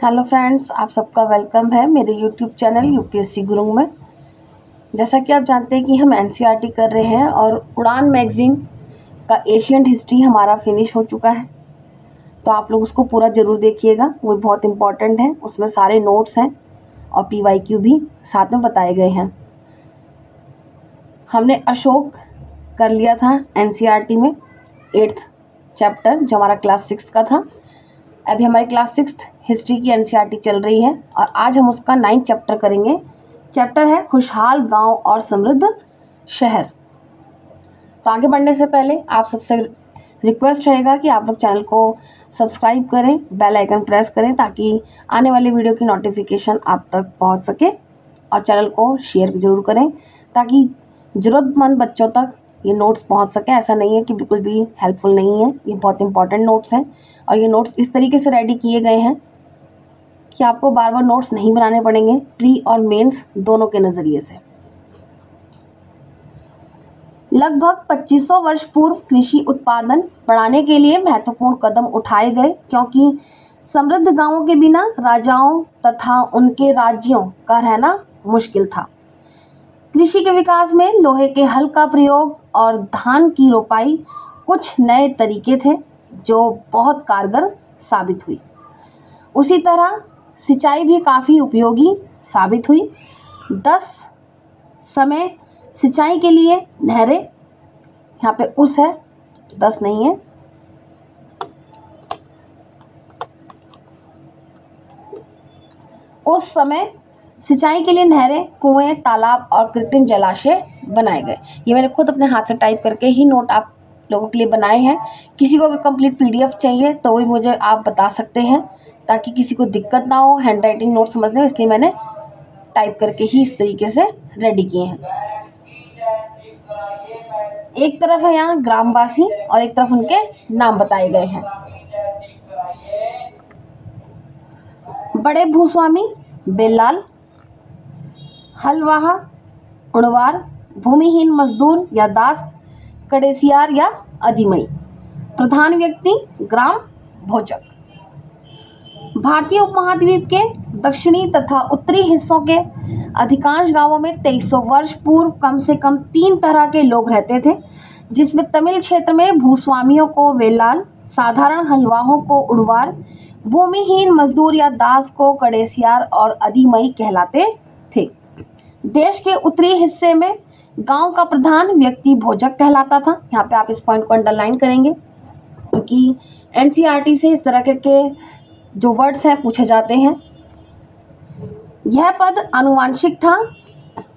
Hello friends, आप सबका welcome है मेरे यूट्यूब चैनल यूपीएससी गुरुंग में। जैसा कि आप जानते हैं कि हम एनसीईआरटी कर रहे हैं और उड़ान मैगज़ीन का एशियंट हिस्ट्री हमारा फिनिश हो चुका है, तो आप लोग उसको पूरा ज़रूर देखिएगा। वो बहुत इम्पॉर्टेंट है, उसमें सारे नोट्स हैं और पीवाईक्यू भी साथ में बताए गए हैं। हमने अशोक कर लिया था एनसीईआरटी में 8th चैप्टर, जो हमारा क्लास 6 का था। अभी हमारी क्लास 6th हिस्ट्री की एनसीईआरटी चल रही है और आज हम उसका 9th चैप्टर करेंगे। चैप्टर है खुशहाल गांव और समृद्ध शहर। तो आगे बढ़ने से पहले आप सबसे रिक्वेस्ट रहेगा कि आप लोग चैनल को सब्सक्राइब करें, बेल आइकन प्रेस करें ताकि आने वाली वीडियो की नोटिफिकेशन आप तक पहुंच सके, और चैनल को शेयर ज़रूर करें ताकि ज़रूरतमंद बच्चों तक ये नोट्स पहुंच सके। ऐसा नहीं है कि बिल्कुल भी हेल्पफुल नहीं है, ये बहुत इंपॉर्टेंट नोट्स हैं और ये नोट्स इस तरीके से रेडी किए गए हैं कि आपको बार बार नोट्स नहीं बनाने पड़ेंगे, प्री और मेंस दोनों के नज़रिए से। लगभग 2500 वर्ष पूर्व कृषि उत्पादन बढ़ाने के लिए महत्वपूर्ण कदम उठाए गए, क्योंकि समृद्ध गांवों के बिना राजाओं तथा उनके राज्यों का रहना मुश्किल था। कृषि के विकास में लोहे के हल का प्रयोग और धान की रोपाई कुछ नए तरीके थे जो बहुत कारगर साबित हुई। उसी तरह सिंचाई भी काफ़ी उपयोगी साबित हुई। 10 समय सिंचाई के लिए नहरें, यहाँ पे उस है, 10 नहीं है, उस समय सिंचाई के लिए नहरें, कुएं, तालाब और कृत्रिम जलाशय बनाए गए। ये मैंने खुद अपने हाथ से टाइप करके ही नोट आप लोगों के लिए बनाए हैं। किसी को अगर कंप्लीट पीडीएफ चाहिए तो वही मुझे आप बता सकते हैं ताकि किसी को दिक्कत ना हो हैंड राइटिंग नोट समझने में, इसलिए मैंने टाइप करके ही इस तरीके से रेडी किए हैं। एक तरफ है यहाँ ग्रामवासी और एक तरफ उनके नाम बताए गए हैं। बड़े भूस्वामी बेलाल, हलवाहा, उड़वार, भूमिहीन मजदूर या दास, कड़ेसियार या अधिमई। प्रधान व्यक्ति ग्राम भोजक। भारतीय उपमहाद्वीप के दक्षिणी तथा उत्तरी हिस्सों के अधिकांश गांवों में 2300 वर्ष पूर्व कम से कम 3 तरह के लोग रहते थे, जिसमें तमिल क्षेत्र में भूस्वामियों को वेलाल, साधारण हलवाहों को उड़वार, भूमिहीन मजदूर या दास को कड़ेसियार और अधिमई कहलाते थे। देश के उत्तरी हिस्से में गांव का प्रधान व्यक्ति भोजक कहलाता था। यहाँ पे आप इस पॉइंट को अंडरलाइन करेंगे क्योंकि एनसीईआरटी से इस तरह के जो वर्ड्स हैं पूछे जाते हैं। यह पद आनुवांशिक था।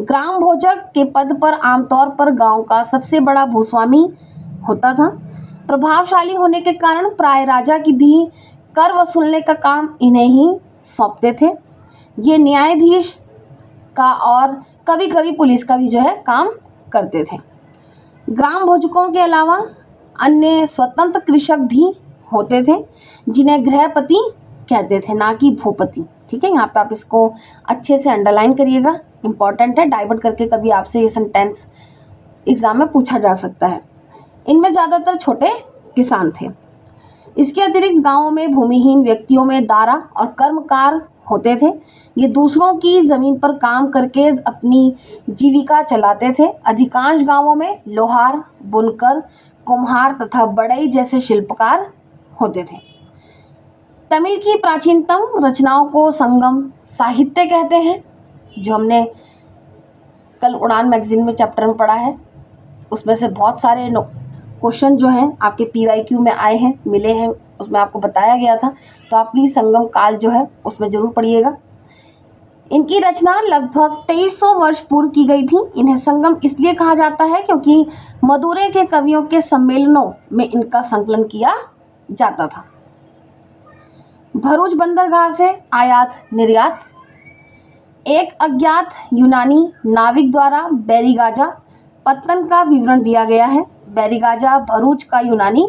ग्राम भोजक के पद पर आमतौर पर गांव का सबसे बड़ा भूस्वामी होता था। प्रभावशाली होने के कारण प्राय राजा की भी कर वसूलने का काम इन्हें ही सौंपते थे। ये न्यायाधीश का और कभी कभी पुलिस का भी जो है काम करते थे। ग्राम भोजकों के अलावा अन्य स्वतंत्र कृषक भी होते थे जिन्हें गृहपति कहते थे, ना कि भूपति। ठीक है, यहाँ पे आप इसको अच्छे से अंडरलाइन करिएगा, इंपॉर्टेंट है। डाइवर्ट करके कभी आपसे ये सेंटेंस एग्जाम में पूछा जा सकता है। इनमें ज़्यादातर छोटे किसान थे। इसके अतिरिक्त गाँवों में भूमिहीन व्यक्तियों में दारा और कर्मकार होते थे। ये दूसरों की ज़मीन पर काम करके अपनी जीविका चलाते थे। अधिकांश गांवों में लोहार, बुनकर, कुम्हार तथा बढ़ई जैसे शिल्पकार होते थे। तमिल की प्राचीनतम रचनाओं को संगम साहित्य कहते हैं, जो हमने कल उड़ान मैगजीन में चैप्टर में पढ़ा है। उसमें से बहुत सारे क्वेश्चन जो हैं आपके पीवाईक्यू में आए हैं, मिले हैं, उसमें आपको बताया गया था। तो आप प्लीज़ संगम काल जो है उसमें ज़रूर पढ़िएगा। इनकी रचना लगभग 2300 वर्ष पूर्व की गई थी। इन्हें संगम इसलिए कहा जाता है क्योंकि मदुरै के कवियों के सम्मेलनों में इनका संकलन किया जाता था। भरूच बंदरगाह से आयात निर्यात। एक अज्ञात यूनानी नाविक द्वारा बैरिगाजा पत्तन का विवरण दिया गया है। बैरिगाजा भरूच का यूनानी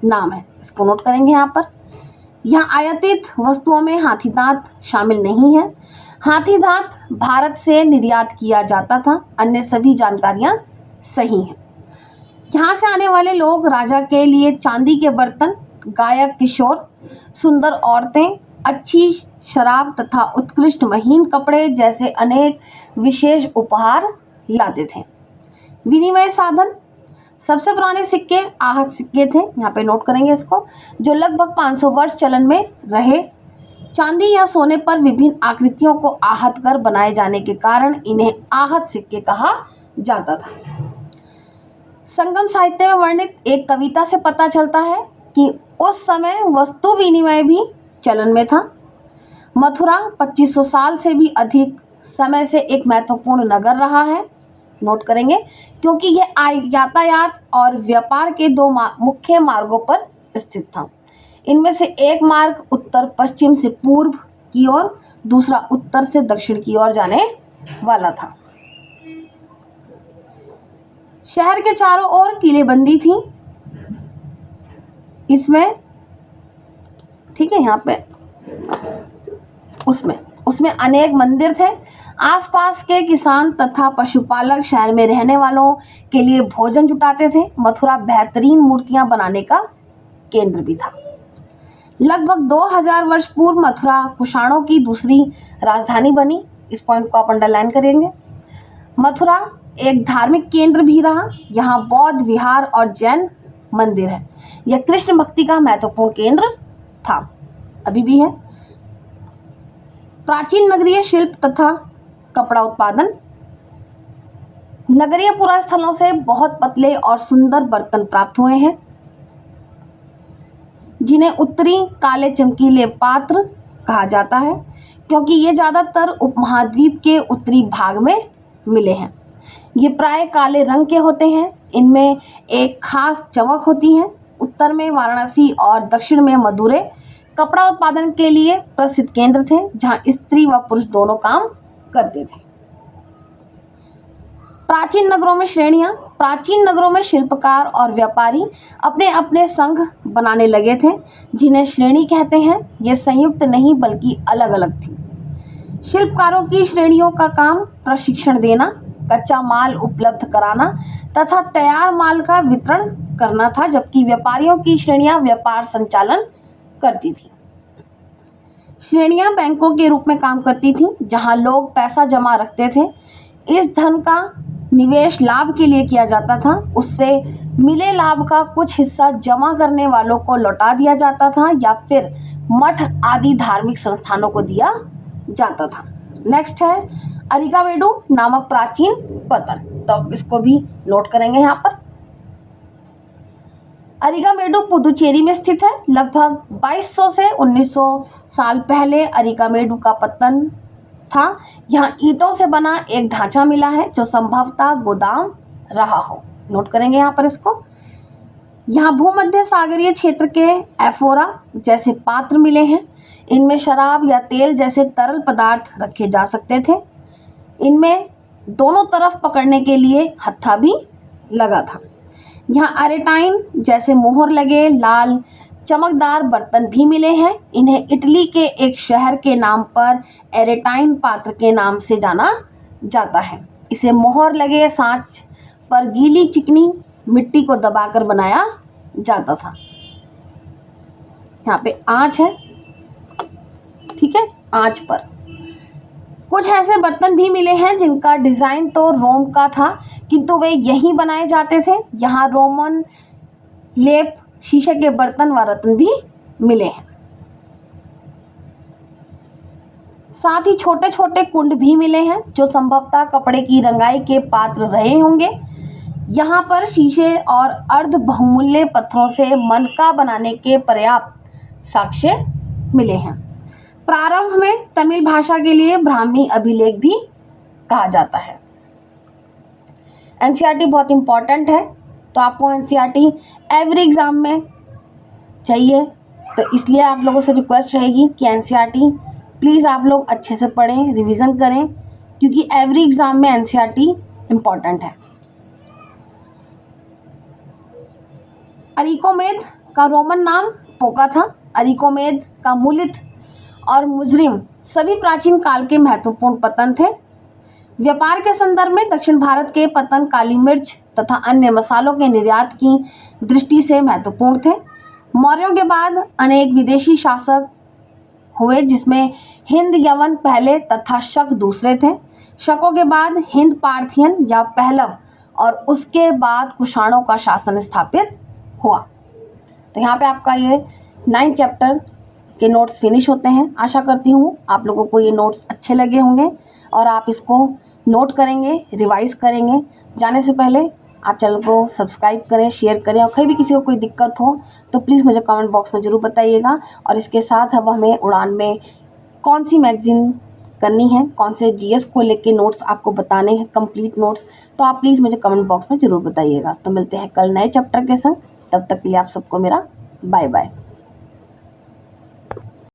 नाम है, इसको नोट करेंगे यहाँ पर। यहाँ आयातित वस्तुओं में हाथी दांत शामिल नहीं है। हाथी दांत भारत से निर्यात किया जाता था। अन्य सभी जानकारियाँ सही हैं। यहाँ से आने वाले लोग राजा के लिए चांदी के बर्तन, गायक किशोर, सुंदर औरतें, अच्छी शराब तथा उत्कृष्ट महीन कपड़े जैसे अनेक विशेष उपहार लाते थे। विनिमय साधन, सबसे पुराने सिक्के आहत सिक्के थे, यहाँ पे नोट करेंगे इसको, जो लगभग 500 वर्ष चलन में रहे। चांदी या सोने पर विभिन्न आकृतियों को आहत कर बनाए जाने के कारण इन्हें आहत सिक्के कहा जाता था। संगम साहित्य में वर्णित एक कविता से पता चलता है कि उस समय वस्तु विनिमय भी चलन में था। मथुरा 2500 साल से भी अधिक समय से एक महत्वपूर्ण नगर रहा है, नोट करेंगे, क्योंकि यह यातायात और व्यापार के दो मुख्य मार्गों पर स्थित था। इनमें से एक मार्ग उत्तर पश्चिम से पूर्व की ओर, दूसरा उत्तर से दक्षिण की ओर जाने वाला था। शहर के चारों ओर किलेबंदी थी इसमें, ठीक है, यहाँ पे उसमें अनेक मंदिर थे। आसपास के किसान तथा पशुपालक शहर में रहने वालों के लिए भोजन जुटाते थे। मथुरा बेहतरीन मूर्तियां बनाने का केंद्र भी था। लगभग 2000 वर्ष पूर्व मथुरा कुषाणों की दूसरी राजधानी बनी। इस पॉइंट को आप अंडरलाइन करेंगे। मथुरा एक धार्मिक केंद्र भी रहा। यहाँ बौद्ध विहार और जैन मंदिर है। यह कृष्ण भक्ति का महत्वपूर्ण केंद्र था, अभी भी है। प्राचीन नगरीय शिल्प तथा कपड़ा उत्पादन, नगरीय पुरा स्थलों से बहुत पतले और सुंदर बर्तन प्राप्त हुए हैं, जिन्हें उत्तरी काले चमकीले पात्र कहा जाता है, क्योंकि ये ज्यादातर उपमहाद्वीप के उत्तरी भाग में मिले हैं। ये प्राय काले रंग के होते हैं। इनमें एक खास चमक होती है। उत्तर में वाराणसी और दक्षिण में मदुरै कपड़ा उत्पादन के लिए प्रसिद्ध केंद्र थे, जहां स्त्री व पुरुष दोनों काम करते थे। प्राचीन नगरों में श्रेणियां, प्राचीन नगरों में शिल्पकार और व्यापारी अपने अपने संघ बनाने लगे थे, जिन्हें श्रेणी कहते हैं। ये संयुक्त नहीं बल्कि अलग अलग थी। शिल्पकारों की श्रेणियों का काम प्रशिक्षण देना, कच्चा माल उपलब्ध कराना तथा तैयार माल का वितरण करना था, जबकि व्यापारियों की श्रेणियां व्यापार संचालन करती थी। श्रेणियां बैंकों के रूप में काम करती थी, जहां लोग पैसा जमा रखते थे। इस धन का निवेश लाभ के लिए किया जाता था। उससे मिले लाभ का कुछ हिस्सा जमा करने वालों को लौटा दिया जाता था या फिर मठ आदि धार्मिक संस्थानों को दिया जाता था। नेक्स्ट है अरिकामेडु नामक प्राचीन पतन, तो इसको भी नोट करेंगे यहाँ पर। अरिकामेडु पुदुचेरी में स्थित है। लगभग 2200 से 1900 साल पहले अरिकामेडु का पतन था। यहाँ ईंटों से बना एक ढांचा मिला है, जो संभवतः गोदाम रहा हो, नोट करेंगे यहाँ पर इसको। यहाँ भूमध्य सागरीय क्षेत्र के एफोरा जैसे पात्र मिले हैं। इनमें शराब या तेल जैसे तरल पदार्थ रखे जा सकते थे। इनमें दोनों तरफ पकड़ने के लिए हत्था भी लगा था। यहाँ अरेटाइन जैसे मोहर लगे लाल चमकदार बर्तन भी मिले हैं। इन्हें इटली के एक शहर के नाम पर एरेटाइन पात्र के नाम से जाना जाता है। इसे मोहर लगे सांच पर गीली चिकनी मिट्टी को दबाकर बनाया जाता था। यहाँ पे आंच है, ठीक है, आंच पर। कुछ ऐसे बर्तन भी मिले हैं जिनका डिजाइन तो रोम का था, किंतु वे यहीं बनाए जाते थे। यहाँ रोमन लेप शीशे के बर्तन व रत्न भी मिले हैं। साथ ही छोटे छोटे कुंड भी मिले हैं, जो संभवतः कपड़े की रंगाई के पात्र रहे होंगे। यहाँ पर शीशे और अर्ध बहुमूल्य पत्थरों से मनका बनाने के पर्याप्त साक्ष्य मिले हैं। प्रारंभ में तमिल भाषा के लिए ब्राह्मी अभिलेख भी कहा जाता है। एनसीईआरटी बहुत इंपॉर्टेंट है, तो आपको एनसीईआरटी एवरी एग्जाम में चाहिए, तो इसलिए आप लोगों से रिक्वेस्ट रहेगी कि एनसीईआरटी प्लीज़ आप लोग अच्छे से पढ़ें, रिवीजन करें, क्योंकि एवरी एग्जाम में एनसीईआरटी इम्पॉर्टेंट है। अरिकोमेद का रोमन नाम पोका था। अरिकोमेद का मूलित और मुजरिम सभी प्राचीन काल के महत्वपूर्ण पतन थे। व्यापार के संदर्भ में दक्षिण भारत के पतन काली मिर्च तथा अन्य मसालों के निर्यात की दृष्टि से महत्वपूर्ण थे। मौर्यों के बाद अनेक विदेशी शासक हुए, जिसमें हिंद यवन पहले तथा शक दूसरे थे। शकों के बाद हिंद पार्थियन या पहलव और उसके बाद कुषाणों का शासन स्थापित हुआ। तो यहाँ पे आपका ये 9 चैप्टर के नोट्स फिनिश होते हैं। आशा करती हूँ आप लोगों को ये नोट्स अच्छे लगे होंगे और आप इसको नोट करेंगे, रिवाइज करेंगे। जाने से पहले आप चैनल को सब्सक्राइब करें, शेयर करें और कहीं भी किसी को कोई दिक्कत हो तो प्लीज़ मुझे कमेंट बॉक्स में ज़रूर बताइएगा। और इसके साथ अब हमें उड़ान में कौन सी मैगज़ीन करनी है, कौन से जीएस को लेके नोट्स आपको बताने हैं, कंप्लीट नोट्स, तो आप प्लीज़ मुझे कमेंट बॉक्स में ज़रूर बताइएगा। तो मिलते हैं कल नए चैप्टर के संग। तब तक के लिए आप सबको मेरा बाय बाय।